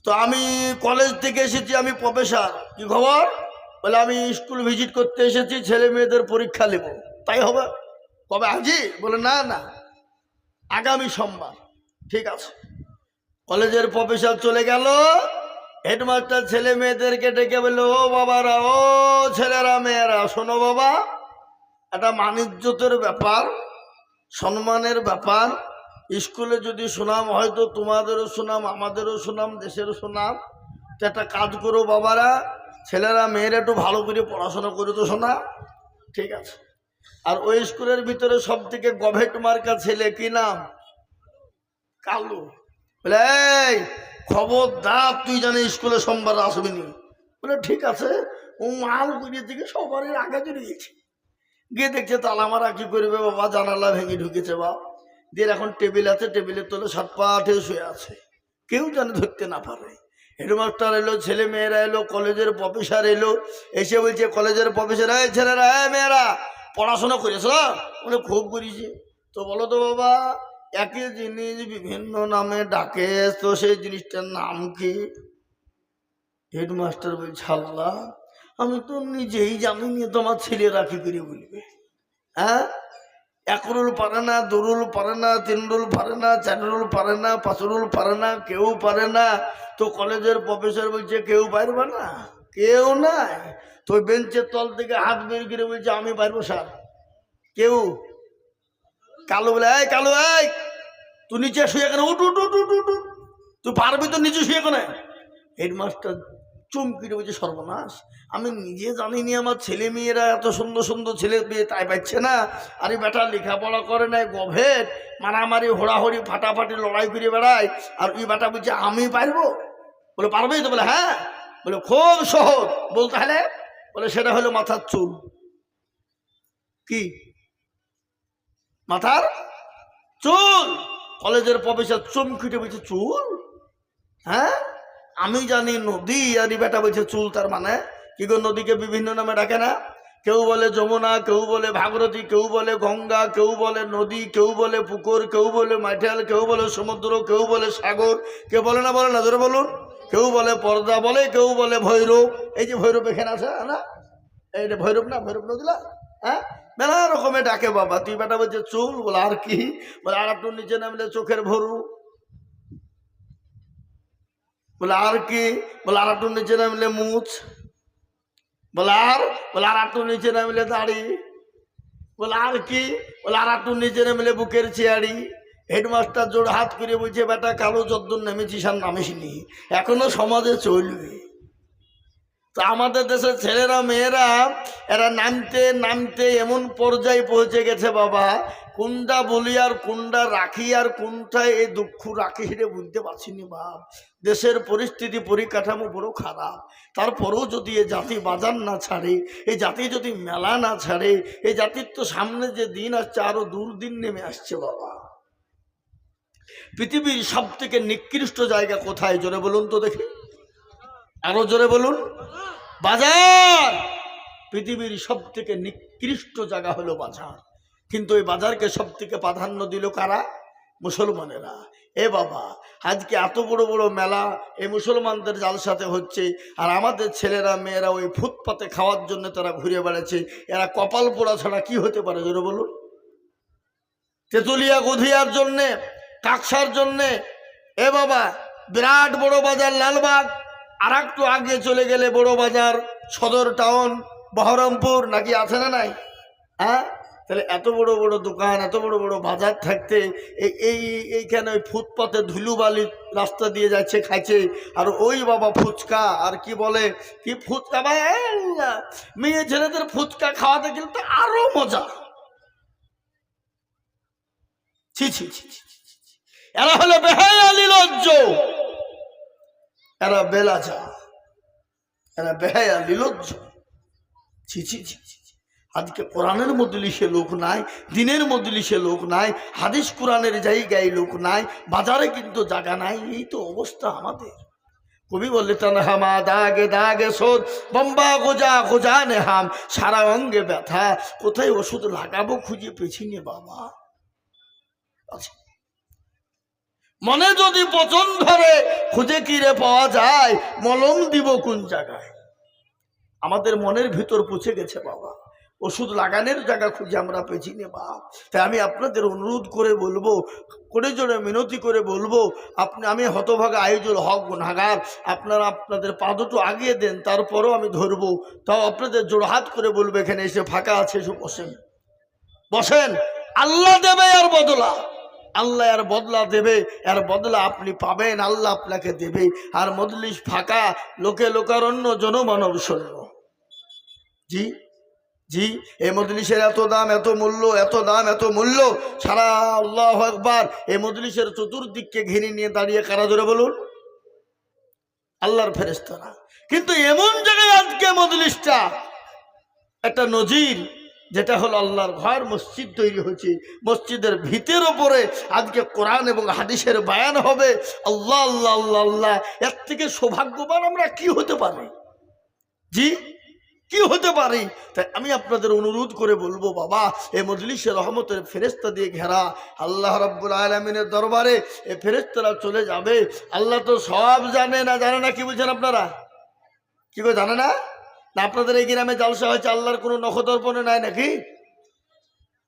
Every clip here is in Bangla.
তো আমি কলেজ থেকে এসেছি, আমি প্রফেসর। কি খবর? বলে আমি স্কুল ভিজিট করতে এসেছি, ছেলে মেয়েদের পরীক্ষা নেব। তাই হবে? কবে? আজই? বলে না না, আগামী সোমবার। ঠিক আছে। কলেজের প্রফেসর চলে গেল। হেডমাস্টার ছেলে মেয়েদেরকে ডেকে বললো, ও বাবারা, ও ছেলেরা মেয়েরা, শোনো বাবা, একটা মানিজ্যতের ব্যাপার, সম্মানের ব্যাপার। স্কুলে যদি সুনাম হয় তো তোমাদেরও সুনাম, আমাদেরও সুনাম, দেশেরও সুনাম। তো একটা কাজ করো বাবারা, ছেলেরা মেয়েরা একটু ভালো করে পড়াশোনা করে তো শোনা। ঠিক আছে। আর ওই স্কুলের ভিতরে সব থেকে গভেট মার্কা ছেলে, কি নাম? কালু। বলে এই খবরদার, তুই জানি স্কুলে সোমবার আসবি নি। বলে ঠিক আছে। ও মাল করিয়ে দিকে সবারই আগে চলে গেছে। গিয়ে দেখছে তালা মারা, কি করবে বাবা, জানালা ভেঙে ঢুকেছে বাপ। দিয়ে এখন টেবিল আছে, টেবিলের তলে সাতপাঠে শুয়ে আছে, কেউ যেন ধরতে না পারে। হেডমাস্টার এলো, ছেলে মেয়েরা এলো, কলেজের প্রফেসর এলো, এসে বলছে কলেজের প্রফেসর, এই ছেলেরা, এই মেয়েরা, পড়াশোনা করেছ? বলে খুব করেছি। তো বলো তো বাবা, একই জিনিস বিভিন্ন নামে ডাকে, তো সেই জিনিসটার নাম কি? হেডমাস্টার বলছে, আল্লাহ, আমি তো নিজেই জানি না, তোমার ছেলেরা কি করে বলবে? হ্যাঁ, এক রুল পারে না, দু রুল পারে না, তিন রুল পারে না, চার রুল পারে না, পাঁচ রুল পারে না, কেউ পারে না। তো কলেজের প্রফেসর বলছে কেউ পারবে না, কেউ নাই। তো বেঞ্চের তল থেকে হাত বের করে বলছে আমি পারবো স্যার। কেউ? কালু বলে, এই কালু, এই তুই নিচে শুয়ে কেন? উঠ উঠ উঠ উঠ উঠ উঠ। তুই পারবি তো নিচে শুয়ে কেন? হেডমাস্টার চমকিতে বলছে, সর্বনাশ, আমি নিজে জানিনি আমার ছেলে মেয়েরা এত সুন্দর সুন্দর ছেলে মেয়ে তাই পাচ্ছে না। আর এই বেটা লেখাপড়া করে নাই, গভেট, মারামারি হোড়াহড়ি ফাটাফাটি লড়াই করে বেড়ায়, আর ওই বেটা বলছে আমি পারবো। বলে পারবেই তো? বলে হ্যাঁ। বলে খুব সহজ। বলতে হলে? বলে সেটা হলো মাথার চুল। কি? মাথার চুল। কলেজের প্রফেসর চমকিতে বলছে চুল? হ্যাঁ, আমি জানি নদী, আর বেটা বলছে চুল। তার মানে কি গো, নদীকে বিভিন্ন নামে ডাকে না? কেউ বলে যমুনা, কেউ বলে ভাগীরথী, কেউ বলে গঙ্গা, কেউ বলে নদী, কেউ বলে পুকুর, কেউ বলে মাইঠাল, কেউ বলে সমুদ্র, কেউ বলে সাগর। কেউ বলে না? বলে না, জোরে বলুন। কেউ বলে পর্দা বলে, কেউ বলে ভৈরব। এই যে ভৈরব এখানে আছে না, এইটা ভৈরব না? ভৈরব নদীলা। হ্যাঁ, মেলা রকমের ডাকে বাবা। তুই বেটা বলছে চুল। বলে আর কি? বলে আর একটু নিচে নামলে চোখের ভরু। বলে আর কি? বলে আর একটু নিচে নামলে মুছ। বলে আর? বলে আর একটু নিচে নামলে দাড়ি। বলে আর কি? বলে আর একটু নিচে নামলে বুকের চেয়ারি। হেডমাস্টার জোড় হাত করে বলছে, বেটা কালো যদ্দুর নেমেছিস আর নামিসনি, এখনো সমাজে চলবে। তো আমাদের দেশের ছেলেরা মেয়েরা এরা নামতে নামতে এমন পর্যায়ে পৌঁছে গেছে বাবা, কোনটা বলি আর কোনটা রাখি আর কোনটায় এই দুঃখ রাখি সেটা বুঝতে পারছিনি বাপ। দেশের পরিস্থিতি পরিকাঠামো বড় খারাপ। তারপরেও যদি এই জাতি বাজার না ছাড়ে, এই জাতি যদি মেলা না ছাড়ে, এই জাতির তো সামনে যে দিন আসছে আরো দুর্দিন নেমে আসছে বাবা। পৃথিবীর সব থেকে নিকৃষ্ট জায়গা কোথায় জোরে বলুন তো দেখি, আরো জোরে বলুন। বাজার। পৃথিবীর সব থেকে নিকৃষ্ট জায়গা হলো বাজার। কিন্তু এই বাজারকে সব থেকে প্রাধান্য দিল কারা? মুসলমানেরা। এ বাবা, আজকে এত বড় বড় মেলা এই মুসলমানদের জালসাতে হচ্ছে, আর আমাদের ছেলেরা মেয়েরা ওই ফুটপাতে খাওয়ার জন্য তারা ঘুরে বেড়াচ্ছে। এরা কপাল পোড়া ছাড়া কি হতে পারে জোরে বলুন? তেঁতুলিয়া গধিয়ার জন্যে, কাকসার জন্যে। এ বাবা, বিরাট বড় বাজার লালবাগ। আর একটু আগে চলে গেলে বড় বাজার সদর টাউন বহরমপুর, নাকি আছে না নাই? হ্যাঁ, তাহলে এত বড় বড় দোকান, এত বড় বড় বাজার থাকতে এইখানে ওই ফুটপাতে ধুলুবালি রাস্তা দিয়ে যাচ্ছে, খাচ্ছে। আর ওই বাবা ফুচকা, আর কি বলে কি ফুচকা, ভাই মেয়ে ছেলেদের ফুচকা খাওয়াতে গেলে তো আরো মজা। ছি ছি ছি ছি। এরা হলো বেহায়া নির্লজ্জ, এরা বেলাজা, এরা বেহায়া নির্লজ্জ। ছি ছি ছি ছি। আজকে কোরআনের মজলিসে লোক নাই, দিনের মজলিসে লোক নাই, হাদিস কোরআনের জায়গায় লোক নাই, বাজারে কিন্তু জায়গা নাই। এই তো অবস্থা আমাদের। কবি বললে তানহামা দাগে দাগে সোদ বম্বা গোজা গোজা নেহাম, সারা অঙ্গে ব্যথা, কোথায় ওষুধ লাগাবো খুঁজে পেছি নে বাবা। আচ্ছা, মনে যদি পচন ধরে খুঁজে কিরে পাওয়া যায়, মলম দিব কোন জায়গায়? আমাদের মনের ভিতর পচে গেছে বাবা, ওষুধ লাগানোর জায়গা খুঁজে আমরা পেছি নে বাপ। তাই আমি আপনাদের অনুরোধ করে বলবো, করে জোরে মিনতি করে বলবো, আমি হতভাগা আইজুল হক গুনাহগার, আপনারা আপনাদের পা দুটো আগিয়ে দেন, তারপরও আমি ধরবো। তাও আপনাদের জোড়হাত করে বলবো, এখানে এসে ফাঁকা আছে, এসে বসেন, বসেন। আল্লাহ দেবে আর বদলা, আল্লাহ আর বদলা দেবে, আর বদলা আপনি পাবেন, আল্লাহ আপনাকে দেবে। আর মজলিস ফাঁকা, লোকে লোকারণ্য, জনমানব শূন্য। জি জি, এই মজলিসের এত দাম, এত মূল্য, এত দাম, এত মূল্য। সারা আল্লাহু আকবার, এই মজলিসের চতুর্দিককে ঘিরে নিয়ে দাঁড়িয়ে কারা ধরে বলুন? আল্লাহর ফেরেশতারা। কিন্তু এমন জায়গায় আজকে মজলিসটা একটা নজির, যেটা হলো আল্লাহর ঘর, মসজিদ তৈরি হয়েছে, মসজিদের ভিতের ওপরে আজকে কোরআন এবং হাদিসের বায়ান হবে। আল্লাহ আল্লাহ আল্লাহ আল্লাহ, এর থেকে সৌভাগ্যবান আমরা কি হতে পারি? জি, কি হতে পারি? তাই আমি আপনাদের অনুরোধ করে বলবো বাবা, এই মজলিসে রহমতের ফেরেশতা দিয়ে ঘেরা, আল্লাহ রাব্বুল আলামিনের দরবারে এই ফেরেশতারা চলে যাবে। আল্লাহ তো সব জানে, না জানে না? কি বলছেন আপনারা? কি করে জানে না? না আপনাদের এই গ্রামে জালসা হয়েছে, আল্লাহর কোনো নখদর্পণে নাই নাকি?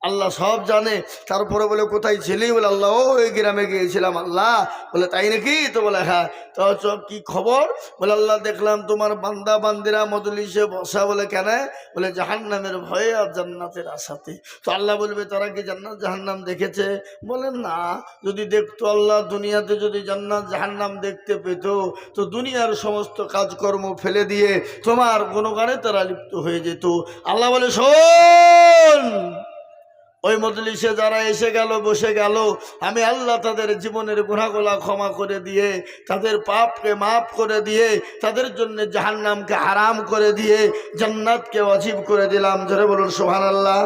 আল্লাহ সব জানে। তারপরে বলে কোথায় ছিলি? বলে আল্লাহ ও এই গ্রামে গিয়েছিলাম। আল্লাহ বলে তাই নাকি? তো বলে হ্যাঁ। তো কি খবর? বলে আল্লাহ দেখলাম তোমার বান্দা বান্দিরা মজলিসে বসা। বলে কেন? বলে জাহান্নামের ভয়ে আর জান্নাতের আশাতে। তো আল্লাহ বলবে তারা কি জান্নাত জাহান্নাম দেখেছে? বলেন না, যদি দেখতো আল্লাহ দুনিয়াতে, যদি জান্নাত জাহান্নাম দেখতে পেত, তো দুনিয়ার সমস্ত কাজকর্ম ফেলে দিয়ে তোমার গুণগানে তারা লিপ্ত হয়ে যেত। আল্লাহ বলে শোন, ওই মজলিসে যারা এসে গেল, বসে গেল, আমি আল্লাহ তাদের জীবনের গুনাহগুলো ক্ষমা করে দিয়ে, তাদের পাপকে মাফ করে দিয়ে, তাদের জন্য জাহান্নামকে হারাম করে দিয়ে জান্নাতকে ওয়াজিব করে দিলাম। জোরে বলুন সুবহানাল্লাহ।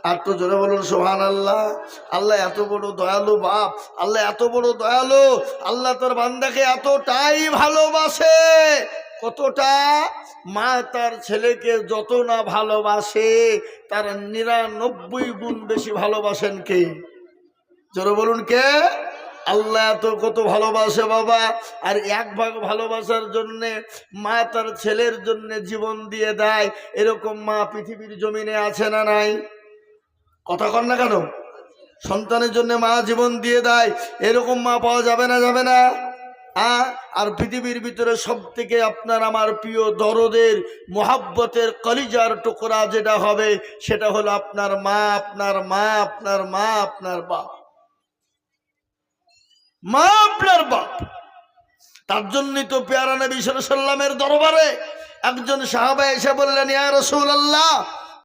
আর তো জোরে বলুন সুবহানাল্লাহ। আল্লাহ এত বড় দয়ালু বাপ, আল্লাহ এত বড় দয়ালু। আল্লাহ তার বান্দাকে এতটাই ভালোবাসে, কতটা? মা তার ছেলেকে যত না ভালোবাসে, তার 99 গুণ বেশি ভালোবাসেন কে? জোরে বলুন কে? আল্লাহ তো কত ভালোবাসে বাবা। আর 1 ভাগ ভালোবাসার জন্যে মা তার ছেলের জন্য জীবন দিয়ে দেয়, এরকম মা পৃথিবীর জমিনে আছে না নাই? কথা কন না কেন? সন্তানের জন্য মা জীবন দিয়ে দেয়, এরকম মা পাওয়া যাবে না? যাবে না? আর পৃথিবীর ভিতরে সব থেকে আপনার আমার প্রিয় দরদের মোহাব্বতের কলিজার টুকরা যেটা হবে, সেটা হলো আপনার মা, আপনার মা, আপনার মা, আপনার বাপ। মা আপনার বাপ। তার জন্যই তো পেয়ারা নবী সাল্লাল্লাহু আলাইহি ওয়াসাল্লামের দরবারে একজন সাহাবা এসে বললেন, ইয়া রাসূলুল্লাহ,